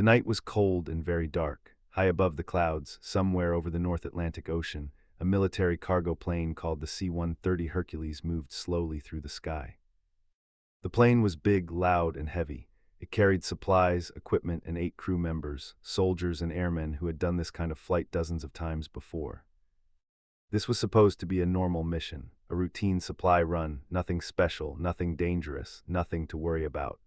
The night was cold and very dark. High above the clouds, somewhere over the North Atlantic Ocean, a military cargo plane called the C-130 Hercules moved slowly through the sky. The plane was big, loud, and heavy. It carried supplies, equipment, and 8 crew members, soldiers and airmen who had done this kind of flight dozens of times before. This was supposed to be a normal mission, a routine supply run, nothing special, nothing dangerous, nothing to worry about.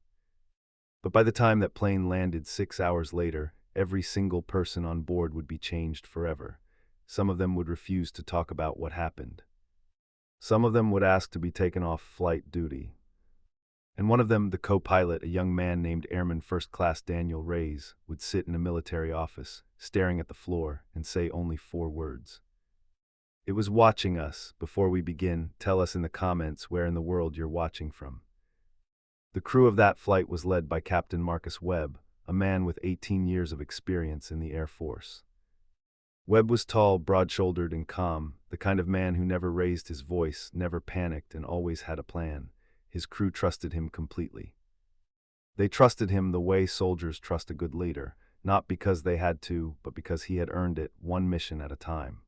But by the time that plane landed 6 hours later, every single person on board would be changed forever. Some of them would refuse to talk about what happened. Some of them would ask to be taken off flight duty. And one of them, the co-pilot, a young man named Airman First Class Daniel Reyes, would sit in a military office, staring at the floor, and say only 4 words. It was watching us. Before we begin, tell us in the comments where in the world you're watching from. The crew of that flight was led by Captain Marcus Webb, a man with 18 years of experience in the Air Force. Webb was tall, broad-shouldered, and calm, the kind of man who never raised his voice, never panicked, and always had a plan. His crew trusted him completely. They trusted him the way soldiers trust a good leader, not because they had to, but because he had earned it, one mission at a time.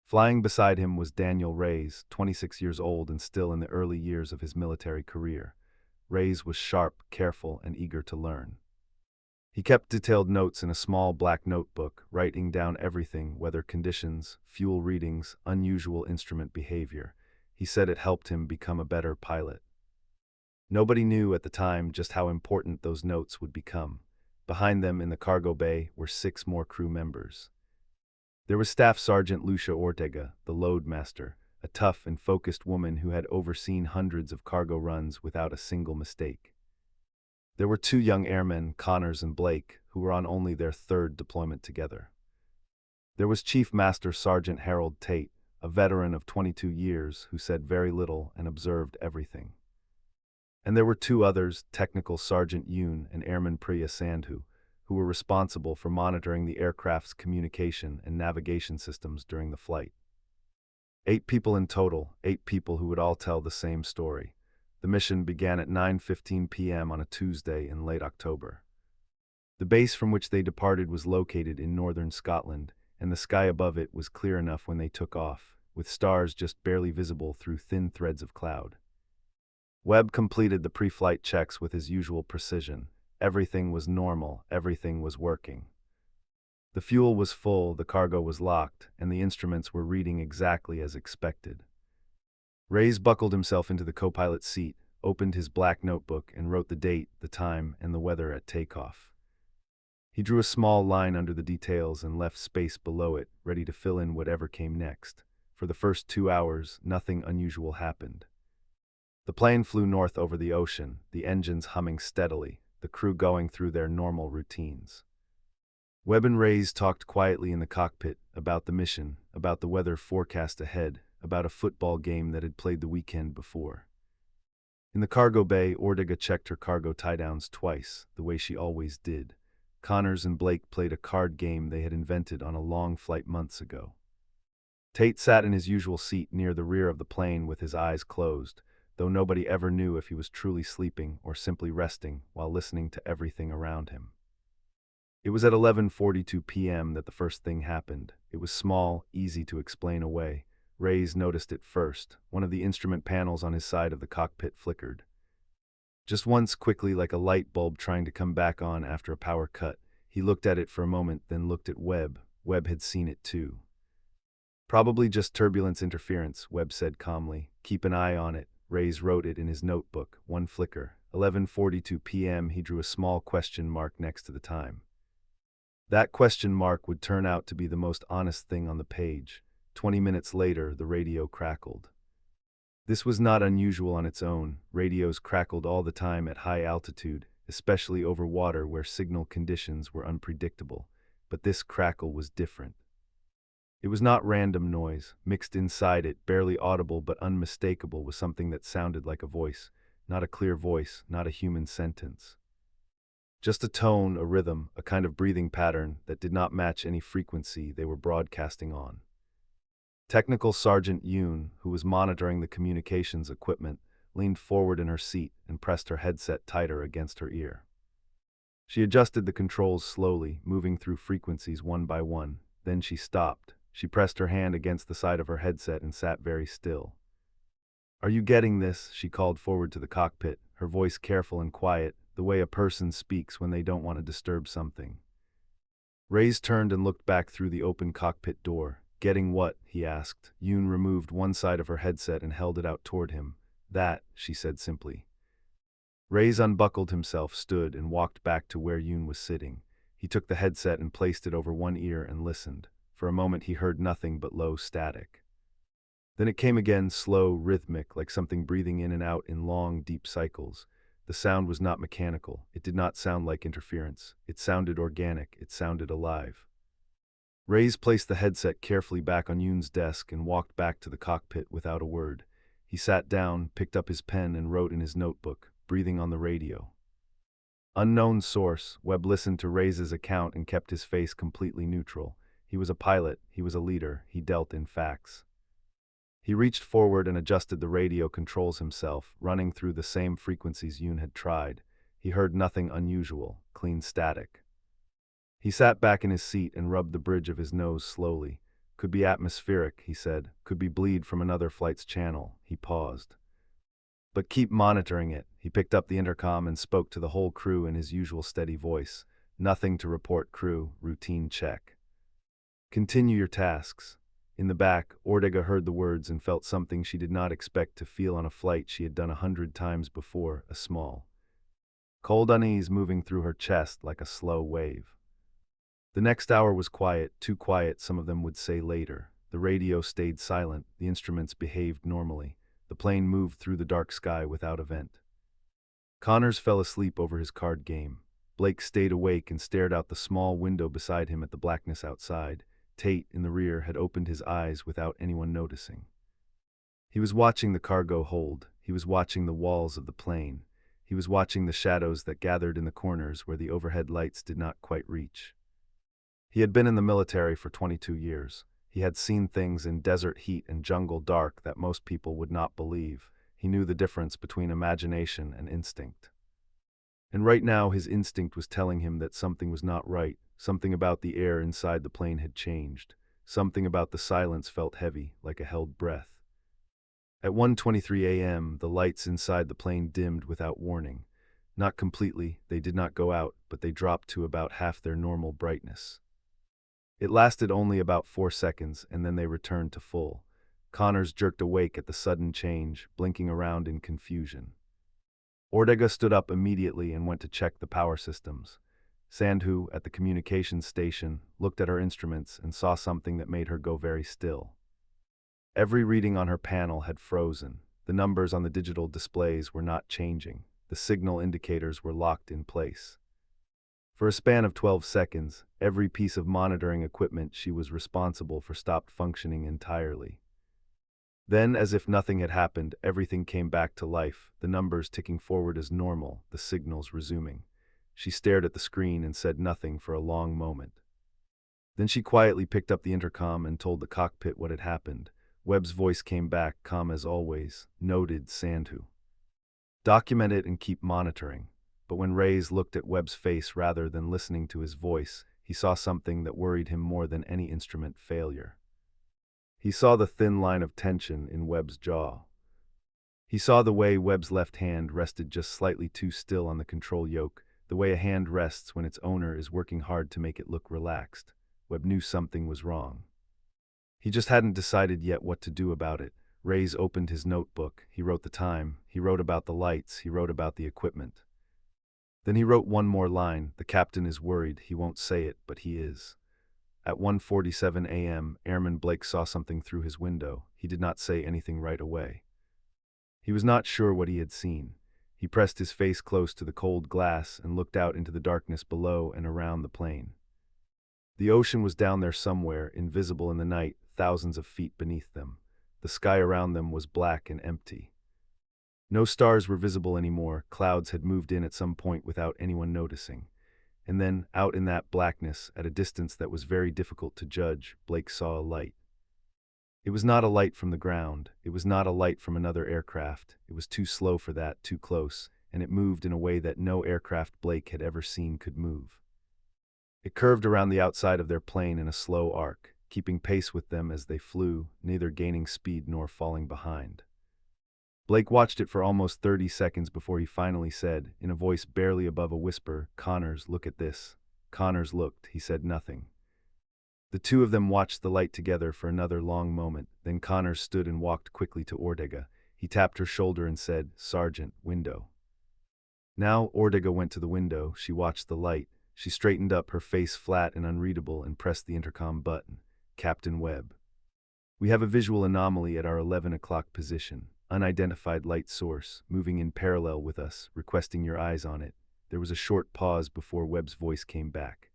Flying beside him was Daniel Reyes, 26 years old and still in the early years of his military career. Reyes was sharp, careful, and eager to learn. He kept detailed notes in a small black notebook, writing down everything, weather conditions, fuel readings, unusual instrument behavior. He said it helped him become a better pilot. Nobody knew at the time just how important those notes would become. Behind them in the cargo bay were 6 more crew members. There was Staff Sergeant Lucia Ortega, the load master, a tough and focused woman who had overseen hundreds of cargo runs without a single mistake. There were 2 young airmen, Connors and Blake, who were on only their 3rd deployment together. There was Chief Master Sergeant Harold Tate, a veteran of 22 years who said very little and observed everything. And there were 2 others, Technical Sergeant Yoon and Airman Priya Sandhu, who were responsible for monitoring the aircraft's communication and navigation systems during the flight. 8 people in total, 8 people who would all tell the same story. The mission began at 9:15 p.m. on a Tuesday in late October. The base from which they departed was located in northern Scotland, and the sky above it was clear enough when they took off, with stars just barely visible through thin threads of cloud. Webb completed the pre-flight checks with his usual precision. Everything was normal, everything was working. The fuel was full, the cargo was locked, and the instruments were reading exactly as expected. Reyes buckled himself into the co-pilot's seat, opened his black notebook, and wrote the date, the time, and the weather at takeoff. He drew a small line under the details and left space below it, ready to fill in whatever came next. For the first 2 hours, nothing unusual happened. The plane flew north over the ocean, the engines humming steadily, the crew going through their normal routines. Webb and Reyes talked quietly in the cockpit about the mission, about the weather forecast ahead, about a football game that had played the weekend before. In the cargo bay, Ortega checked her cargo tie-downs twice, the way she always did. Connors and Blake played a card game they had invented on a long flight months ago. Tate sat in his usual seat near the rear of the plane with his eyes closed, though nobody ever knew if he was truly sleeping or simply resting while listening to everything around him. It was at 11:42 p.m. that the first thing happened. It was small, easy to explain away. Reyes noticed it first. One of the instrument panels on his side of the cockpit flickered. Just once, quickly, like a light bulb trying to come back on after a power cut. He looked at it for a moment, then looked at Webb. Webb had seen it too. "Probably just turbulence interference," Webb said calmly. "Keep an eye on it." Reyes wrote it in his notebook. One flicker. 11:42 p.m. He drew a small question mark next to the time. That question mark would turn out to be the most honest thing on the page. 20 minutes later, the radio crackled. This was not unusual on its own. Radios crackled all the time at high altitude, especially over water where signal conditions were unpredictable. But this crackle was different. It was not random noise. Mixed inside it, barely audible but unmistakable, was something that sounded like a voice. Not a clear voice, not a human sentence. Just a tone, a rhythm, a kind of breathing pattern that did not match any frequency they were broadcasting on. Technical Sergeant Yoon, who was monitoring the communications equipment, leaned forward in her seat and pressed her headset tighter against her ear. She adjusted the controls slowly, moving through frequencies one by one. Then she stopped. She pressed her hand against the side of her headset and sat very still. "Are you getting this?" she called forward to the cockpit, her voice careful and quiet, the way a person speaks when they don't want to disturb something. Reyes turned and looked back through the open cockpit door. "Getting what?" he asked. Yoon removed one side of her headset and held it out toward him. "That," she said simply. Reyes unbuckled himself, stood, and walked back to where Yoon was sitting. He took the headset and placed it over one ear and listened. For a moment he heard nothing but low static. Then it came again, slow, rhythmic, like something breathing in and out in long, deep cycles. The sound was not mechanical. It did not sound like interference. It sounded organic. It sounded alive. Reyes placed the headset carefully back on Yoon's desk and walked back to the cockpit without a word. He sat down, picked up his pen, and wrote in his notebook, breathing on the radio. Unknown source. Webb listened to Reyes' account and kept his face completely neutral. He was a pilot. He was a leader. He dealt in facts. He reached forward and adjusted the radio controls himself, running through the same frequencies Yoon had tried. He heard nothing unusual, clean static. He sat back in his seat and rubbed the bridge of his nose slowly. "Could be atmospheric," he said. "Could be bleed from another flight's channel." He paused. "But keep monitoring it." He picked up the intercom and spoke to the whole crew in his usual steady voice. "Nothing to report, crew. Routine check. Continue your tasks." In the back, Ortega heard the words and felt something she did not expect to feel on a flight she had done 100 times before, a small, cold unease moving through her chest like a slow wave. The next hour was quiet, too quiet, some of them would say later. The radio stayed silent, the instruments behaved normally. The plane moved through the dark sky without event. Connors fell asleep over his card game. Blake stayed awake and stared out the small window beside him at the blackness outside. Tate, in the rear, had opened his eyes without anyone noticing. He was watching the cargo hold. He was watching the walls of the plane. He was watching the shadows that gathered in the corners where the overhead lights did not quite reach. He had been in the military for 22 years. He had seen things in desert heat and jungle dark that most people would not believe. He knew the difference between imagination and instinct. And right now his instinct was telling him that something was not right. Something about the air inside the plane had changed. Something about the silence felt heavy, like a held breath. At 1:23 a.m., the lights inside the plane dimmed without warning. Not completely, they did not go out, but they dropped to about half their normal brightness. It lasted only about 4 seconds, and then they returned to full. Connors jerked awake at the sudden change, blinking around in confusion. Ortega stood up immediately and went to check the power systems. Sandhu, at the communications station, looked at her instruments and saw something that made her go very still. Every reading on her panel had frozen. The numbers on the digital displays were not changing. The signal indicators were locked in place. For a span of 12 seconds, every piece of monitoring equipment she was responsible for stopped functioning entirely. Then, as if nothing had happened, everything came back to life, the numbers ticking forward as normal, the signals resuming. She stared at the screen and said nothing for a long moment. Then she quietly picked up the intercom and told the cockpit what had happened. Webb's voice came back, calm as always. "Noted, Sandhu. Document it and keep monitoring." But when Reyes looked at Webb's face rather than listening to his voice, he saw something that worried him more than any instrument failure. He saw the thin line of tension in Webb's jaw. He saw the way Webb's left hand rested just slightly too still on the control yoke, the way a hand rests when its owner is working hard to make it look relaxed. Webb knew something was wrong. He just hadn't decided yet what to do about it. Reyes opened his notebook. He wrote the time. He wrote about the lights. He wrote about the equipment. Then he wrote one more line. "The captain is worried. He won't say it, but he is." At 1:47 a.m., Airman Blake saw something through his window. He did not say anything right away. He was not sure what he had seen. He pressed his face close to the cold glass and looked out into the darkness below and around the plane. The ocean was down there somewhere, invisible in the night, thousands of feet beneath them. The sky around them was black and empty. No stars were visible anymore. Clouds had moved in at some point without anyone noticing. And then, out in that blackness, at a distance that was very difficult to judge, Blake saw a light. It was not a light from the ground. It was not a light from another aircraft. It was too slow for that, too close. and it moved in a way that no aircraft Blake had ever seen could move. It curved around the outside of their plane in a slow arc, keeping pace with them as they flew, neither gaining speed nor falling behind. Blake watched it for almost 30 seconds before he finally said, in a voice barely above a whisper, "Connors, look at this." Connors looked. He said nothing. The two of them watched the light together for another long moment. Then Connors stood and walked quickly to Ortega. He tapped her shoulder and said, "Sergeant, window." Now Ortega went to the window. She watched the light. She straightened up, her face flat and unreadable, and pressed the intercom button. "Captain Webb. We have a visual anomaly at our 11 o'clock position. Unidentified light source, moving in parallel with us, requesting your eyes on it." There was a short pause before Webb's voice came back.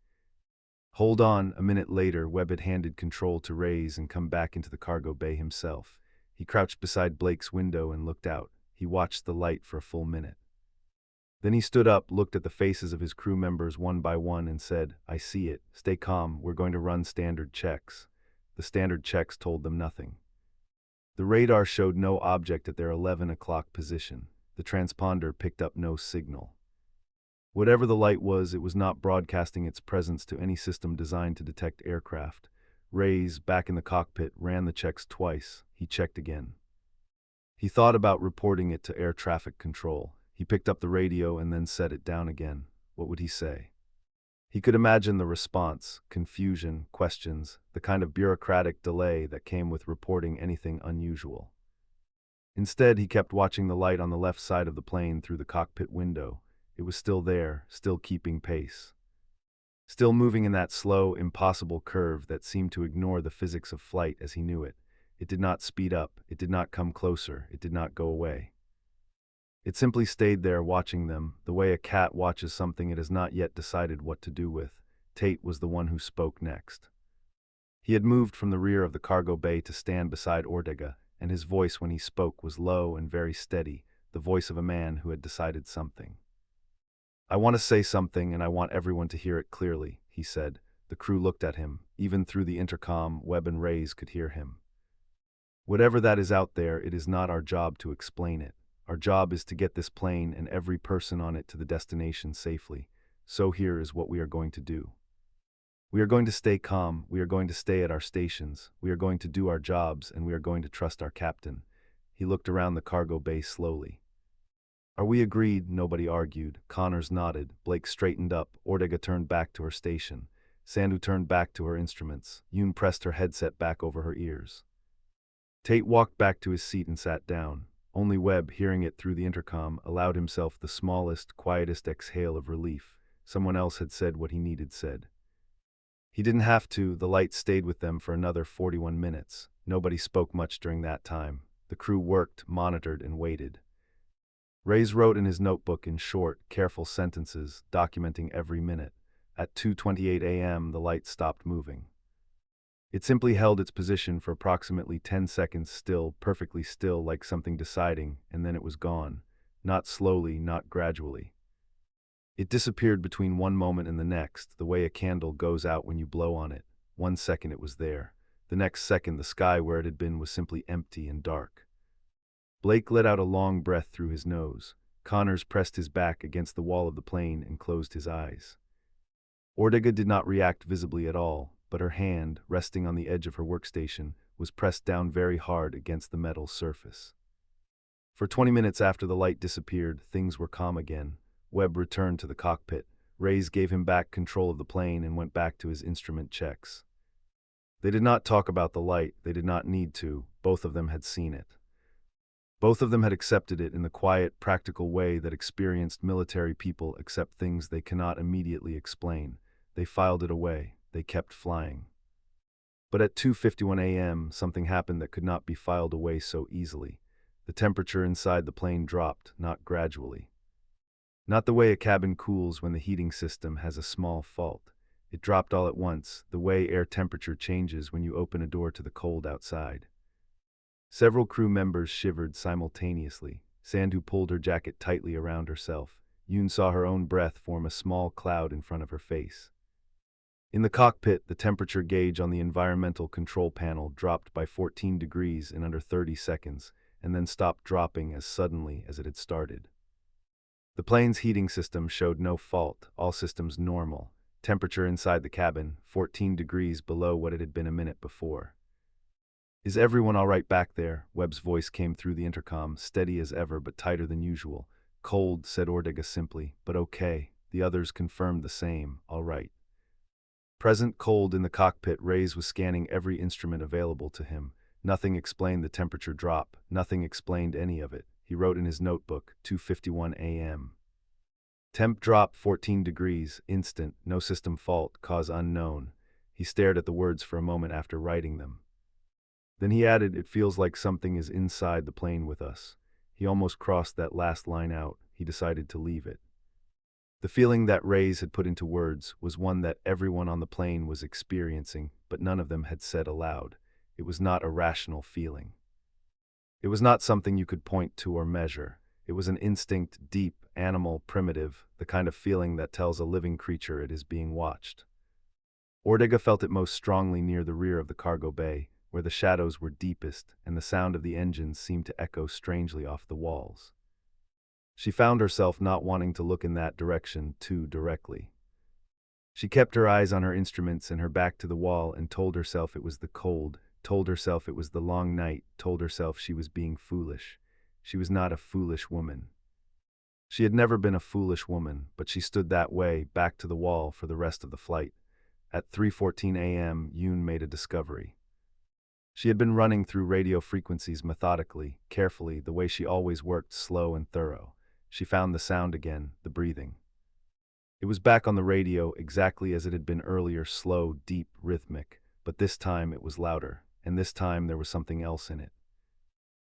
"Hold on." A minute later, Webb had handed control to Reyes and come back into the cargo bay himself. He crouched beside Blake's window and looked out. He watched the light for a full minute. Then he stood up, looked at the faces of his crew members one by one, and said, "I see it. Stay calm. We're going to run standard checks." The standard checks told them nothing. The radar showed no object at their 11 o'clock position. The transponder picked up no signal. Whatever the light was, it was not broadcasting its presence to any system designed to detect aircraft. Reyes, back in the cockpit, ran the checks twice. He checked again. He thought about reporting it to air traffic control. He picked up the radio and then set it down again. What would he say? He could imagine the response: confusion, questions, the kind of bureaucratic delay that came with reporting anything unusual. Instead, he kept watching the light on the left side of the plane through the cockpit window. It was still there, still keeping pace. Still moving in that slow, impossible curve that seemed to ignore the physics of flight as he knew it. It did not speed up, it did not come closer, it did not go away. It simply stayed there watching them, the way a cat watches something it has not yet decided what to do with. Tate was the one who spoke next. He had moved from the rear of the cargo bay to stand beside Ortega, and his voice when he spoke was low and very steady, the voice of a man who had decided something. "I want to say something, and I want everyone to hear it clearly," he said. The crew looked at him. Even through the intercom, Webb and Reyes could hear him. "Whatever that is out there, it is not our job to explain it. Our job is to get this plane and every person on it to the destination safely. So here is what we are going to do. We are going to stay calm, we are going to stay at our stations, we are going to do our jobs, and we are going to trust our captain." He looked around the cargo bay slowly. "Are we agreed?" Nobody argued. Connors nodded. Blake straightened up. Ortega turned back to her station. Sandu turned back to her instruments. Yoon pressed her headset back over her ears. Tate walked back to his seat and sat down. Only Webb, hearing it through the intercom, allowed himself the smallest, quietest exhale of relief. Someone else had said what he needed said. He didn't have to. The light stayed with them for another 41 minutes. Nobody spoke much during that time. The crew worked, monitored, and waited. Reyes wrote in his notebook in short, careful sentences, documenting every minute. At 2:28 a.m., the light stopped moving. It simply held its position for approximately 10 seconds still, perfectly still, like something deciding, and then it was gone. Not slowly, not gradually. It disappeared between one moment and the next, the way a candle goes out when you blow on it. 1 second it was there. The next second the sky where it had been was simply empty and dark. Blake let out a long breath through his nose. Connors pressed his back against the wall of the plane and closed his eyes. Ortega did not react visibly at all, but her hand, resting on the edge of her workstation, was pressed down very hard against the metal surface. For 20 minutes after the light disappeared, things were calm again. Webb returned to the cockpit. Reyes gave him back control of the plane and went back to his instrument checks. They did not talk about the light. They did not need to. Both of them had seen it. Both of them had accepted it in the quiet, practical way that experienced military people accept things they cannot immediately explain. They filed it away. They kept flying. But at 2:51 a.m., something happened that could not be filed away so easily. The temperature inside the plane dropped, not gradually. Not the way a cabin cools when the heating system has a small fault. It dropped all at once, the way air temperature changes when you open a door to the cold outside. Several crew members shivered simultaneously. Sandu pulled her jacket tightly around herself. Yoon saw her own breath form a small cloud in front of her face. In the cockpit, the temperature gauge on the environmental control panel dropped by 14 degrees in under 30 seconds, and then stopped dropping as suddenly as it had started. The plane's heating system showed no fault, all systems normal. Temperature inside the cabin, 14 degrees below what it had been a minute before. "Is everyone all right back there?" Webb's voice came through the intercom, steady as ever but tighter than usual. "Cold," said Ortega simply, "but okay." The others confirmed the same, "All right." Present cold in the cockpit, Reyes was scanning every instrument available to him. Nothing explained the temperature drop, nothing explained any of it. He wrote in his notebook, 2:51 a.m. Temp drop 14 degrees, instant, no system fault, cause unknown. He stared at the words for a moment after writing them. Then he added, "It feels like something is inside the plane with us." He almost crossed that last line out. He decided to leave it. The feeling that Reyes had put into words was one that everyone on the plane was experiencing, but none of them had said aloud. It was not a rational feeling. It was not something you could point to or measure. It was an instinct, deep, animal, primitive, the kind of feeling that tells a living creature it is being watched. Ortega felt it most strongly near the rear of the cargo bay, where the shadows were deepest and the sound of the engines seemed to echo strangely off the walls. She found herself not wanting to look in that direction too directly. She kept her eyes on her instruments and her back to the wall and told herself it was the cold, told herself it was the long night, told herself she was being foolish. She was not a foolish woman. She had never been a foolish woman, but she stood that way, back to the wall, for the rest of the flight. At 3:14 a.m., Yoon made a discovery. She had been running through radio frequencies methodically, carefully, the way she always worked, slow and thorough. She found the sound again, the breathing. It was back on the radio, exactly as it had been earlier, slow, deep, rhythmic, but this time it was louder, and this time there was something else in it.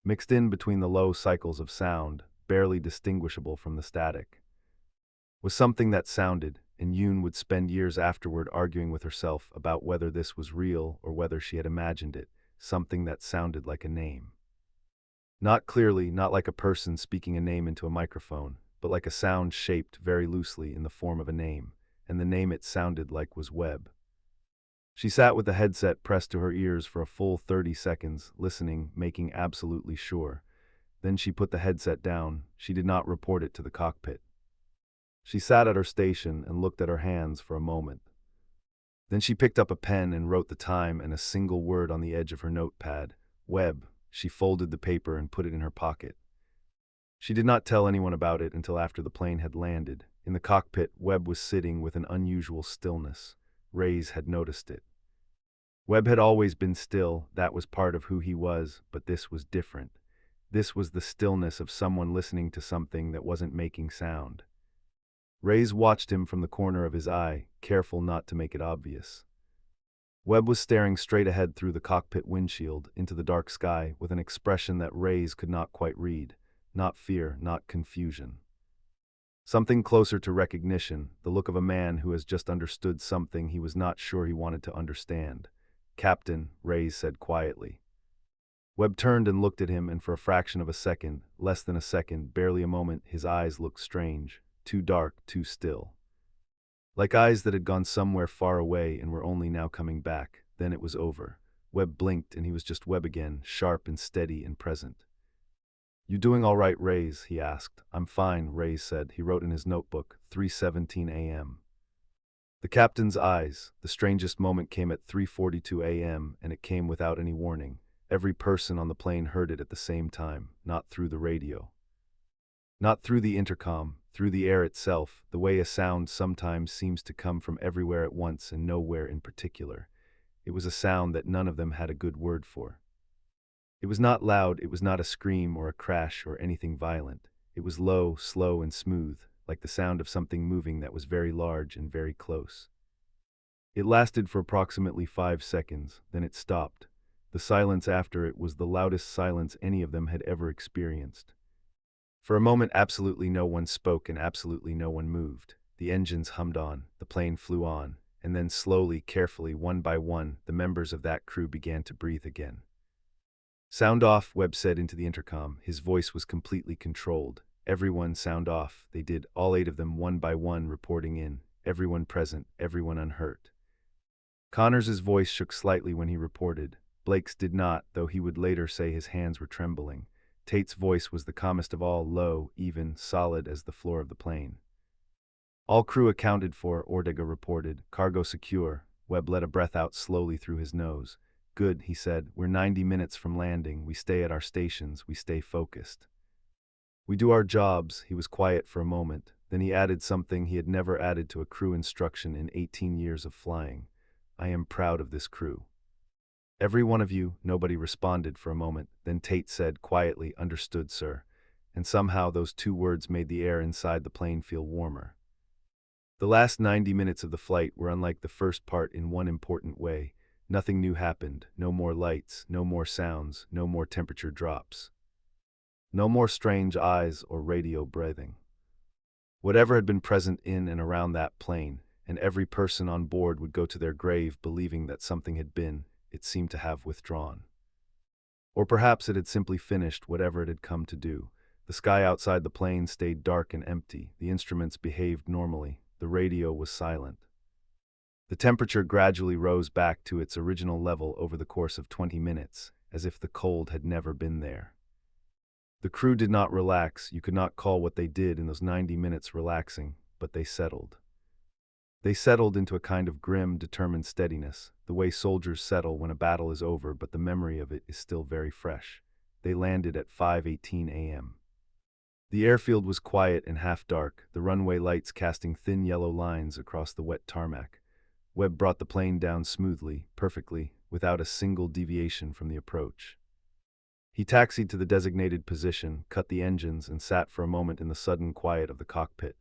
Mixed in between the low cycles of sound, barely distinguishable from the static, was something that sounded, and Yoon would spend years afterward arguing with herself about whether this was real or whether she had imagined it, something that sounded like a name. Not clearly, not like a person speaking a name into a microphone, but like a sound shaped very loosely in the form of a name, and the name it sounded like was Webb. She sat with the headset pressed to her ears for a full 30 seconds, listening, making absolutely sure. Then she put the headset down. She did not report it to the cockpit. She sat at her station and looked at her hands for a moment. Then she picked up a pen and wrote the time and a single word on the edge of her notepad, Webb. She folded the paper and put it in her pocket. She did not tell anyone about it until after the plane had landed. In the cockpit, Webb was sitting with an unusual stillness. Reyes had noticed it. Webb had always been still, that was part of who he was, but this was different. This was the stillness of someone listening to something that wasn't making sound. Reyes watched him from the corner of his eye, careful not to make it obvious. Webb was staring straight ahead through the cockpit windshield, into the dark sky, with an expression that Reyes could not quite read. Not fear, not confusion. Something closer to recognition, the look of a man who has just understood something he was not sure he wanted to understand. "Captain," Reyes said quietly. Webb turned and looked at him, and for a fraction of a second, less than a second, barely a moment, his eyes looked strange, too dark, too still. Like eyes that had gone somewhere far away and were only now coming back. Then it was over. Webb blinked and he was just Webb again, sharp and steady and present. "You doing all right, Reyes?" he asked. "I'm fine," Reyes said. He wrote in his notebook, 3:17 a.m. The captain's eyes. The strangest moment came at 3:42 a.m., and it came without any warning. Every person on the plane heard it at the same time, not through the radio. Not through the intercom, through the air itself, the way a sound sometimes seems to come from everywhere at once and nowhere in particular. It was a sound that none of them had a good word for. It was not loud, it was not a scream or a crash or anything violent. It was low, slow, and smooth, like the sound of something moving that was very large and very close. It lasted for approximately 5 seconds, then it stopped. The silence after it was the loudest silence any of them had ever experienced. For a moment absolutely no one spoke and absolutely no one moved. The engines hummed on, the plane flew on, and then slowly, carefully, one by one, the members of that crew began to breathe again. "Sound off," Webb said into the intercom. His voice was completely controlled. "Everyone sound off." They did, all 8 of them one by one reporting in. Everyone present, everyone unhurt. Connors's voice shook slightly when he reported. Blake's did not, though he would later say his hands were trembling. Tate's voice was the calmest of all, low, even, solid as the floor of the plane. All crew accounted for, Ortega reported. Cargo secure. Webb let a breath out slowly through his nose. Good, he said. We're 90 minutes from landing. We stay at our stations. We stay focused. We do our jobs. He was quiet for a moment. Then he added something he had never added to a crew instruction in 18 years of flying. I am proud of this crew. Every one of you. Nobody responded for a moment. Then Tate said quietly, understood, sir. And somehow those two words made the air inside the plane feel warmer. The last 90 minutes of the flight were unlike the first part in one important way. Nothing new happened. No more lights, no more sounds, no more temperature drops. No more strange eyes or radio breathing. Whatever had been present in and around that plane, and every person on board would go to their grave believing that something had been, it seemed to have withdrawn. Or perhaps it had simply finished whatever it had come to do. The sky outside the plane stayed dark and empty. The instruments behaved normally. The radio was silent. The temperature gradually rose back to its original level over the course of 20 minutes, as if the cold had never been there. The crew did not relax. You could not call what they did in those 90 minutes relaxing, but they settled. They settled into a kind of grim, determined steadiness, the way soldiers settle when a battle is over but the memory of it is still very fresh. They landed at 5:18 a.m. The airfield was quiet and half dark, the runway lights casting thin yellow lines across the wet tarmac. Webb brought the plane down smoothly, perfectly, without a single deviation from the approach. He taxied to the designated position, cut the engines, and sat for a moment in the sudden quiet of the cockpit.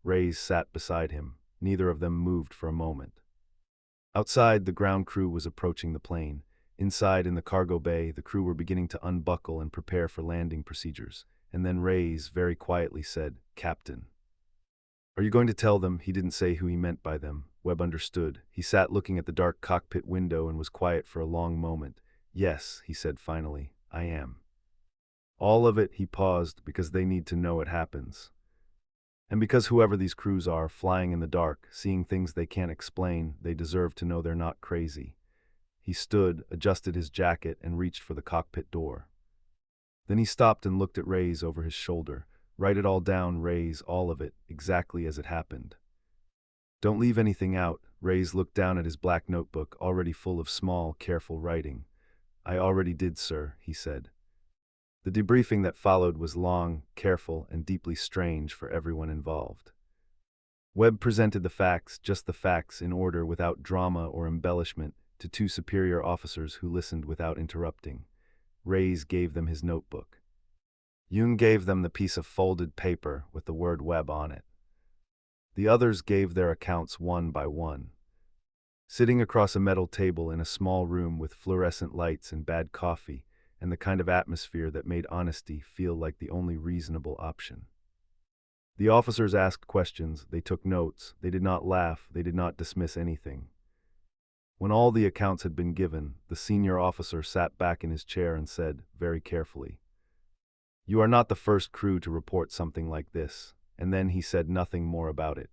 Reyes sat beside him. Neither of them moved for a moment. Outside, the ground crew was approaching the plane. Inside, in the cargo bay, the crew were beginning to unbuckle and prepare for landing procedures. And then Reyes very quietly said, "Captain." "Are you going to tell them?" He didn't say who he meant by them. Webb understood. He sat looking at the dark cockpit window and was quiet for a long moment. "Yes," he said finally, "I am." "All of it," he paused, "because they need to know it happens. And because whoever these crews are, flying in the dark, seeing things they can't explain, they deserve to know they're not crazy." He stood, adjusted his jacket, and reached for the cockpit door. Then he stopped and looked at Reyes over his shoulder. "Write it all down, Reyes, all of it, exactly as it happened. Don't leave anything out." Reyes looked down at his black notebook, already full of small, careful writing. "I already did, sir," he said. The debriefing that followed was long, careful, and deeply strange for everyone involved. Webb presented the facts, just the facts, in order, without drama or embellishment, to two superior officers who listened without interrupting. Reyes gave them his notebook. Yoon gave them the piece of folded paper with the word Webb on it. The others gave their accounts one by one. Sitting across a metal table in a small room with fluorescent lights and bad coffee, and the kind of atmosphere that made honesty feel like the only reasonable option. The officers asked questions, they took notes, they did not laugh, they did not dismiss anything. When all the accounts had been given, the senior officer sat back in his chair and said, very carefully, "You are not the first crew to report something like this," and then he said nothing more about it.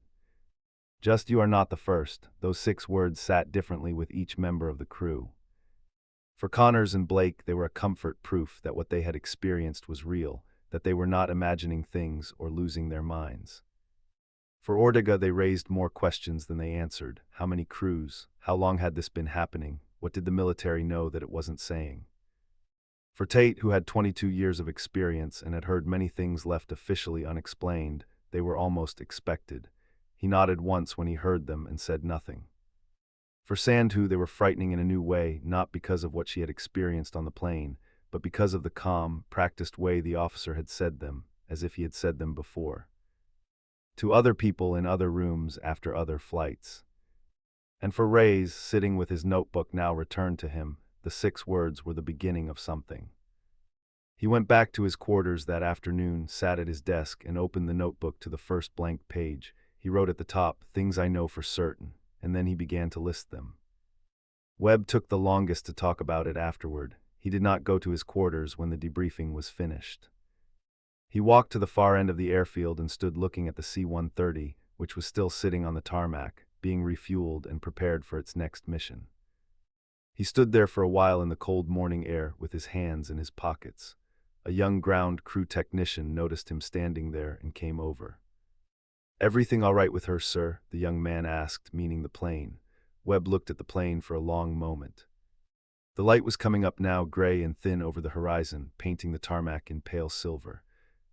Just "you are not the first." Those 6 words sat differently with each member of the crew. For Connors and Blake, they were a comfort, proof that what they had experienced was real, that they were not imagining things or losing their minds. For Ortega, they raised more questions than they answered. How many crews? How long had this been happening? What did the military know that it wasn't saying? For Tate, who had 22 years of experience and had heard many things left officially unexplained, they were almost expected. He nodded once when he heard them and said nothing. For Sandhu, they were frightening in a new way, not because of what she had experienced on the plane, but because of the calm, practiced way the officer had said them, as if he had said them before. To other people in other rooms after other flights. And for Reyes, sitting with his notebook now returned to him, the 6 words were the beginning of something. He went back to his quarters that afternoon, sat at his desk, and opened the notebook to the first blank page. He wrote at the top, "Things I know for certain," and then he began to list them. Webb took the longest to talk about it afterward. He did not go to his quarters when the debriefing was finished. He walked to the far end of the airfield and stood looking at the C-130, which was still sitting on the tarmac, being refueled and prepared for its next mission. He stood there for a while in the cold morning air with his hands in his pockets. A young ground crew technician noticed him standing there and came over. "Everything all right with her, sir?" the young man asked, meaning the plane. Webb looked at the plane for a long moment. The light was coming up now, gray and thin over the horizon, painting the tarmac in pale silver.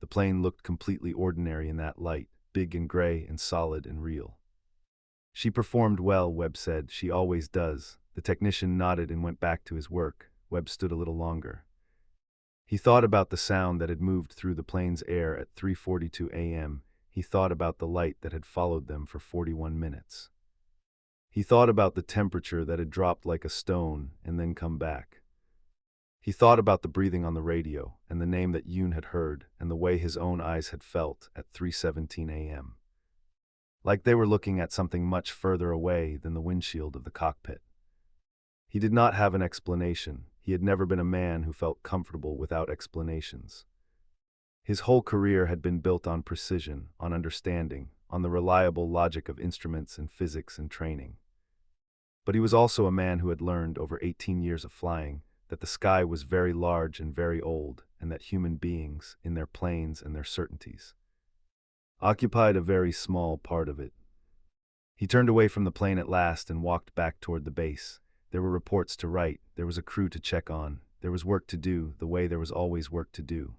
The plane looked completely ordinary in that light, big and gray and solid and real. "She performed well," Webb said. "She always does." The technician nodded and went back to his work. Webb stood a little longer. He thought about the sound that had moved through the plane's air at 3:42 a.m. He thought about the light that had followed them for 41 minutes. He thought about the temperature that had dropped like a stone and then come back. He thought about the breathing on the radio and the name that Yoon had heard and the way his own eyes had felt at 3:17 a.m. Like they were looking at something much further away than the windshield of the cockpit. He did not have an explanation. He had never been a man who felt comfortable without explanations. His whole career had been built on precision, on understanding, on the reliable logic of instruments and physics and training. But he was also a man who had learned over 18 years of flying that the sky was very large and very old, and that human beings, in their planes and their certainties, occupied a very small part of it. He turned away from the plane at last and walked back toward the base. There were reports to write, there was a crew to check on, there was work to do, the way there was always work to do.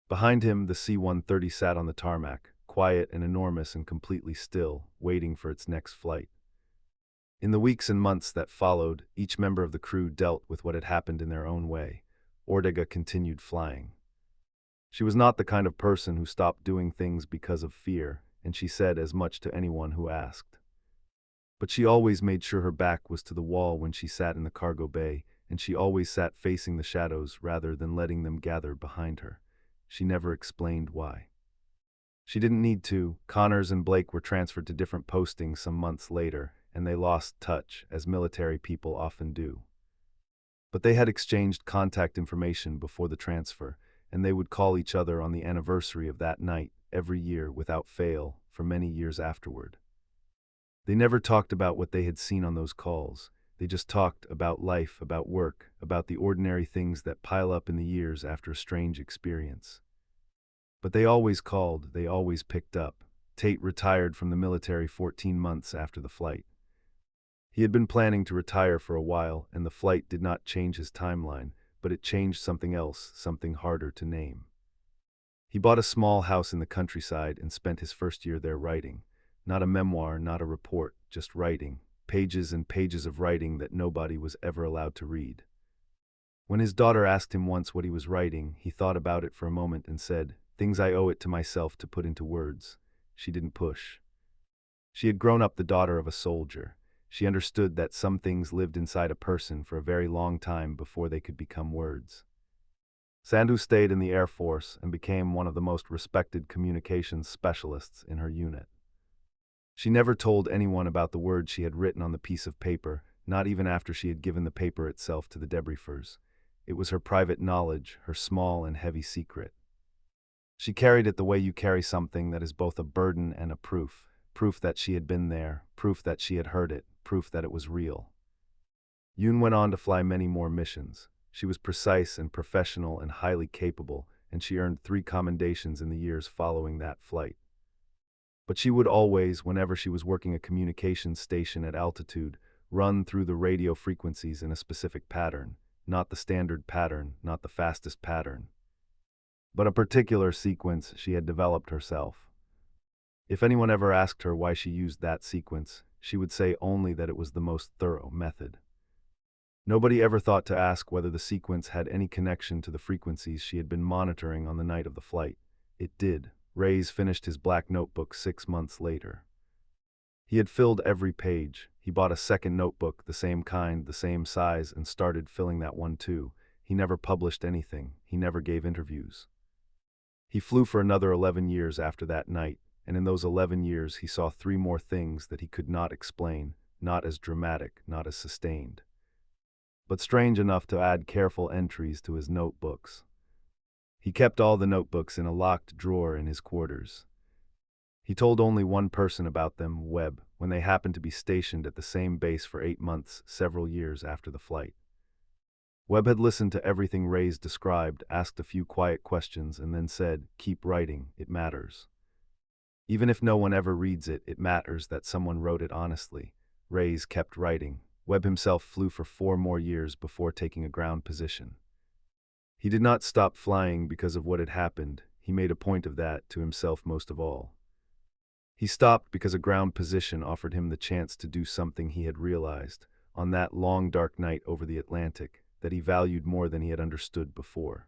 Behind him, the C-130 sat on the tarmac, quiet and enormous and completely still, waiting for its next flight. In the weeks and months that followed, each member of the crew dealt with what had happened in their own way. Ortega continued flying. She was not the kind of person who stopped doing things because of fear, and she said as much to anyone who asked. But she always made sure her back was to the wall when she sat in the cargo bay, and she always sat facing the shadows rather than letting them gather behind her. She never explained why. She didn't need to. Connors and Blake were transferred to different postings some months later, and they lost touch, as military people often do. But they had exchanged contact information before the transfer, and they would call each other on the anniversary of that night, every year without fail, for many years afterward. They never talked about what they had seen on those calls. They just talked about life, about work, about the ordinary things that pile up in the years after a strange experience. But they always called, they always picked up. Tate retired from the military 14 months after the flight. He had been planning to retire for a while, and the flight did not change his timeline, but it changed something else, something harder to name. He bought a small house in the countryside and spent his first year there writing. Not a memoir, not a report, just writing. Pages and pages of writing that nobody was ever allowed to read. When his daughter asked him once what he was writing, he thought about it for a moment and said, "Things I owe it to myself to put into words." She didn't push. She had grown up the daughter of a soldier. She understood that some things lived inside a person for a very long time before they could become words. Sandhu stayed in the Air Force and became one of the most respected communications specialists in her unit. She never told anyone about the words she had written on the piece of paper, not even after she had given the paper itself to the debriefers. It was her private knowledge, her small and heavy secret. She carried it the way you carry something that is both a burden and a proof. Proof that she had been there, proof that she had heard it, proof that it was real. Yoon went on to fly many more missions. She was precise and professional and highly capable, and she earned 3 commendations in the years following that flight. But she would always, whenever she was working a communications station at altitude, run through the radio frequencies in a specific pattern, not the standard pattern, not the fastest pattern, but a particular sequence she had developed herself. If anyone ever asked her why she used that sequence, she would say only that it was the most thorough method. Nobody ever thought to ask whether the sequence had any connection to the frequencies she had been monitoring on the night of the flight. It did. Reyes finished his black notebook 6 months later. He had filled every page. He bought a second notebook, the same kind, the same size, and started filling that one too. He never published anything. He never gave interviews. He flew for another 11 years after that night, and in those 11 years he saw 3 more things that he could not explain, not as dramatic, not as sustained, but strange enough to add careful entries to his notebooks. He kept all the notebooks in a locked drawer in his quarters. He told only one person about them, Webb, when they happened to be stationed at the same base for 8 months, several years after the flight. Webb had listened to everything Reyes described, asked a few quiet questions, and then said, "Keep writing, it matters. Even if no one ever reads it, it matters that someone wrote it honestly." Reyes kept writing. Webb himself flew for 4 more years before taking a ground position. He did not stop flying because of what had happened. He made a point of that to himself most of all. He stopped because a ground position offered him the chance to do something he had realized, on that long dark night over the Atlantic, that he valued more than he had understood before.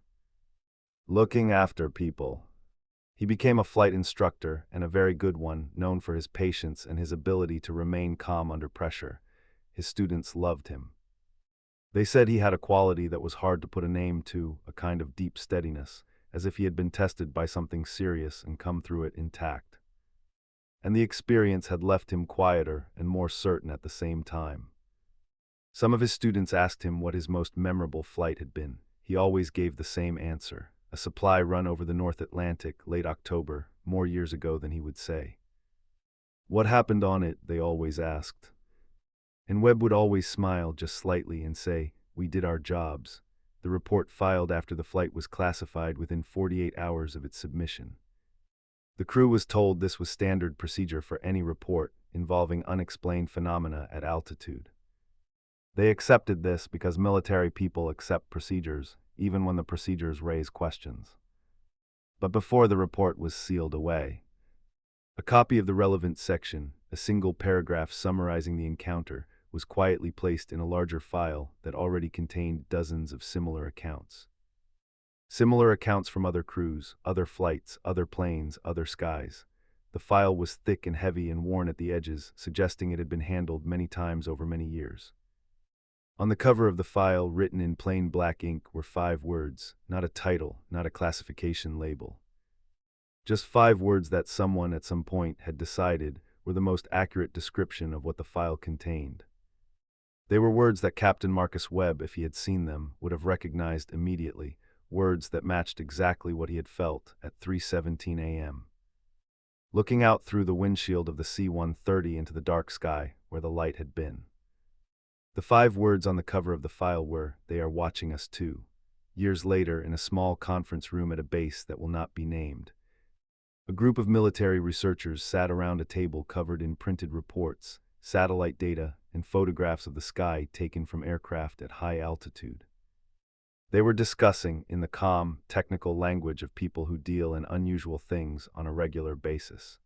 Looking after people. He became a flight instructor, and a very good one, known for his patience and his ability to remain calm under pressure. His students loved him. They said he had a quality that was hard to put a name to, a kind of deep steadiness, as if he had been tested by something serious and come through it intact. And the experience had left him quieter and more certain at the same time. Some of his students asked him what his most memorable flight had been. He always gave the same answer: a supply run over the North Atlantic, late October, more years ago than he would say. What happened on it, they always asked. And Webb would always smile just slightly and say, "We did our jobs." The report filed after the flight was classified within 48 hours of its submission. The crew was told this was standard procedure for any report involving unexplained phenomena at altitude. They accepted this because military people accept procedures, even when the procedures raise questions. But before the report was sealed away, a copy of the relevant section, a single paragraph summarizing the encounter, was quietly placed in a larger file that already contained dozens of similar accounts. Similar accounts from other crews, other flights, other planes, other skies. The file was thick and heavy and worn at the edges, suggesting it had been handled many times over many years. On the cover of the file, written in plain black ink, were 5 words, not a title, not a classification label. Just 5 words that someone at some point had decided were the most accurate description of what the file contained. They were words that Captain Marcus Webb, if he had seen them, would have recognized immediately, words that matched exactly what he had felt at 3:17 a.m. looking out through the windshield of the C-130 into the dark sky where the light had been. The 5 words on the cover of the file were, "They are watching us too." Years later, in a small conference room at a base that will not be named, a group of military researchers sat around a table covered in printed reports, satellite data, and photographs of the sky taken from aircraft at high altitude. They were discussing, in the calm, technical language of people who deal in unusual things on a regular basis,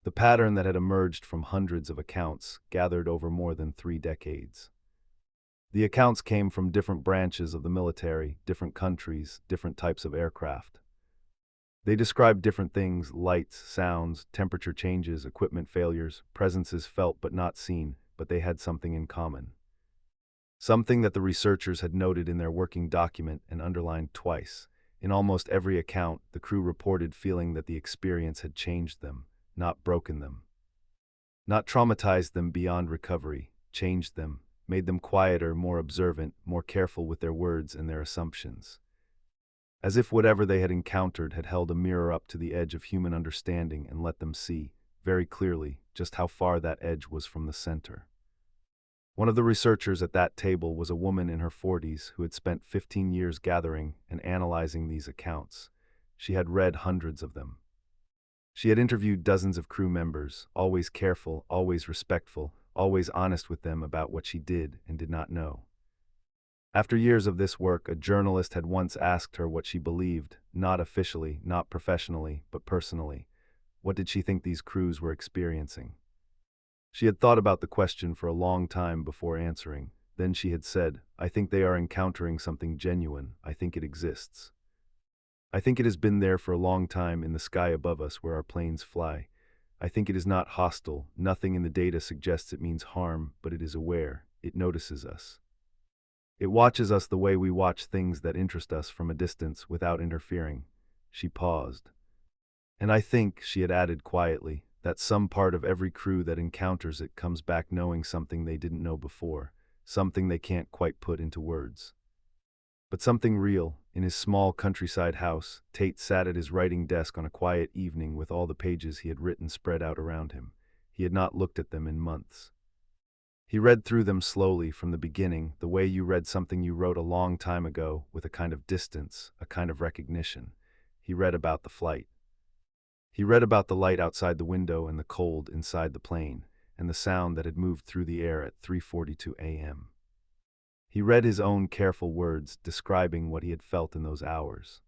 the pattern that had emerged from hundreds of accounts gathered over more than 3 decades. The accounts came from different branches of the military, different countries, different types of aircraft. They described different things: lights, sounds, temperature changes, equipment failures, presences felt but not seen, but they had something in common. Something that the researchers had noted in their working document and underlined twice. In almost every account, the crew reported feeling that the experience had changed them, not broken them. Not traumatized them beyond recovery, changed them, made them quieter, more observant, more careful with their words and their assumptions. As if whatever they had encountered had held a mirror up to the edge of human understanding and let them see, very clearly, just how far that edge was from the center. One of the researchers at that table was a woman in her 40s who had spent 15 years gathering and analyzing these accounts. She had read hundreds of them. She had interviewed dozens of crew members, always careful, always respectful, always honest with them about what she did and did not know. After years of this work, a journalist had once asked her what she believed, not officially, not professionally, but personally. What did she think these crews were experiencing? She had thought about the question for a long time before answering. Then she had said, "I think they are encountering something genuine. I think it exists. I think it has been there for a long time in the sky above us where our planes fly. I think it is not hostile. Nothing in the data suggests it means harm, but it is aware. It notices us. It watches us the way we watch things that interest us from a distance without interfering." She paused. "And I think," she had added quietly, "that some part of every crew that encounters it comes back knowing something they didn't know before, something they can't quite put into words." But something real. In his small countryside house, Tate sat at his writing desk on a quiet evening with all the pages he had written spread out around him. He had not looked at them in months. He read through them slowly from the beginning, the way you read something you wrote a long time ago, with a kind of distance, a kind of recognition. He read about the flight. He read about the light outside the window and the cold inside the plane, and the sound that had moved through the air at 3:42 a.m. He read his own careful words describing what he had felt in those hours.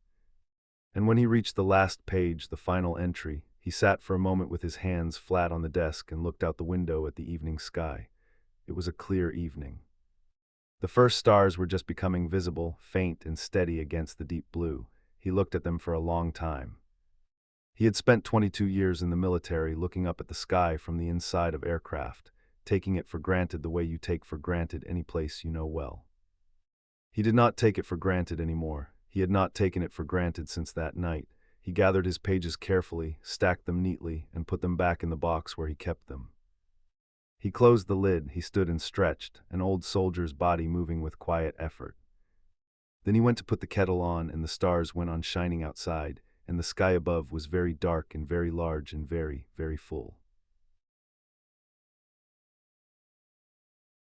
And when he reached the last page, the final entry, he sat for a moment with his hands flat on the desk and looked out the window at the evening sky. It was a clear evening. The first stars were just becoming visible, faint and steady against the deep blue. He looked at them for a long time. He had spent 22 years in the military looking up at the sky from the inside of aircraft, taking it for granted the way you take for granted any place you know well. He did not take it for granted anymore. He had not taken it for granted since that night. He gathered his pages carefully, stacked them neatly, and put them back in the box where he kept them. He closed the lid, he stood and stretched, an old soldier's body moving with quiet effort. Then he went to put the kettle on, and the stars went on shining outside, and the sky above was very dark and very large and very, very full.